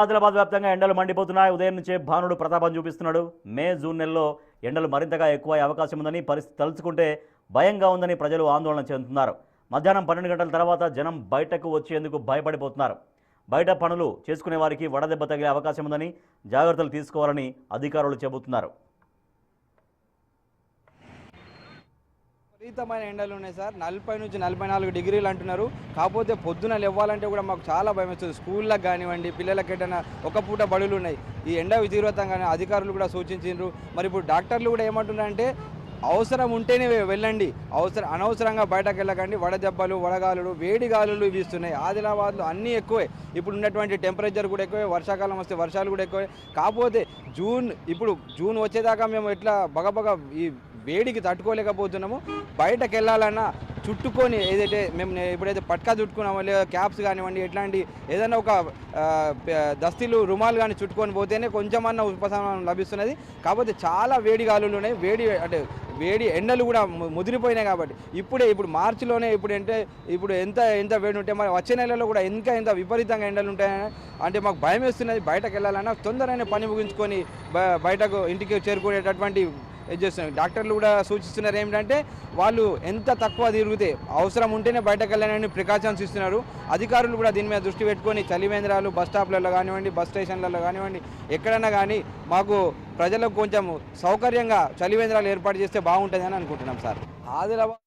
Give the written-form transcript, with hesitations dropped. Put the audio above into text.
ఆదిలాబాద్ వ్యాప్తంగా ఎండలు మండిపోతున్నాయి. ఉదయం నుంచే భానుడు ప్రతాపం చూపిస్తున్నాడు. మే జూన్ నెలలో ఎండలు మరింతగా ఎక్కువ అవకాశం ఉందని, పరిస్థితి తలుచుకుంటే భయంగా ఉందని ప్రజలు ఆందోళన చెందుతున్నారు. మధ్యాహ్నం 12 గంటల తర్వాత జనం బయటకు వచ్చేందుకు భయపడిపోతున్నారు. బయట పనులు చేసుకునే వారికి వడదెబ్బ తగిలే అవకాశం ఉందని జాగ్రత్తలు తీసుకోవాలని అధికారులు చెబుతున్నారు. విపరీతమైన ఎండలు ఉన్నాయి సార్. 40 నుంచి 44 డిగ్రీలు అంటున్నారు. కాకపోతే పొద్దున లేవాలంటే కూడా మాకు చాలా భయం వేస్తుంది. స్కూళ్ళకి కానివ్వండి, పిల్లలకి ఎటైనా ఒక పూట బడులు ఉన్నాయి. ఈ ఎండ తీవ్రతంగానే అధికారులు కూడా సూచించారు. మరి ఇప్పుడు డాక్టర్లు కూడా ఏమంటున్నారంటే అవసరం ఉంటేనే వెళ్ళండి, అనవసరంగా బయటకు వెళ్ళకండి. వడదెబ్బలు, వడగాలులు, వేడి గాలులు వీస్తున్నాయి. ఆదిలాబాద్లో అన్నీ ఎక్కువే. ఇప్పుడు ఉన్నటువంటి టెంపరేచర్ కూడా ఎక్కువే. వర్షాకాలం వస్తే వర్షాలు కూడా ఎక్కువే. కాకపోతే జూన్ వచ్చేదాకా మేము ఎట్లా బగబగ ఈ వేడికి తట్టుకోలేకపోతున్నాము. బయటకు వెళ్ళాలన్నా చుట్టుకొని ఏదైతే మేము ఎప్పుడైతే పట్కా చుట్టుకున్నామో, లేదా క్యాప్స్ కానివ్వండి, ఎట్లాంటి ఏదైనా ఒక దస్తీలు, రుమాలు కానీ చుట్టుకొని పోతేనే కొంచెమన్నా ఉపశమనం లభిస్తున్నది. కాకపోతే చాలా వేడి గాలులు ఉన్నాయి. వేడి ఎండలు కూడా ముదిరిపోయినాయి. కాబట్టి ఇప్పుడు మార్చిలోనే ఇప్పుడు ఎంత వేడి ఉంటే మరి వచ్చే నెలలో కూడా ఎంత విపరీతంగా ఎండలు ఉంటాయని అంటే మాకు భయం వేస్తున్నది. బయటకు వెళ్ళాలన్నా తొందరగానే పని ముగించుకొని బయటకు ఇంటికి చేరుకునేటటువంటి చేస్తున్నారు. డాక్టర్లు కూడా సూచిస్తున్నారు ఏమిటంటే వాళ్ళు ఎంత తక్కువ తిరిగితే అవసరం ఉంటేనే బయటకు వెళ్ళాలని ప్రికాషన్స్ ఇస్తున్నారు. అధికారులు కూడా దీని మీద దృష్టి పెట్టుకొని చలివేంద్రాలు బస్ స్టాప్లలో కానివ్వండి, బస్ స్టేషన్లలో కానివ్వండి, ఎక్కడైనా కానీ మాకు ప్రజలకు కొంచెం సౌకర్యంగా చలివేంద్రాలు ఏర్పాటు చేస్తే బాగుంటుంది అని అనుకుంటున్నాం సార్. ఆదిలాబాద్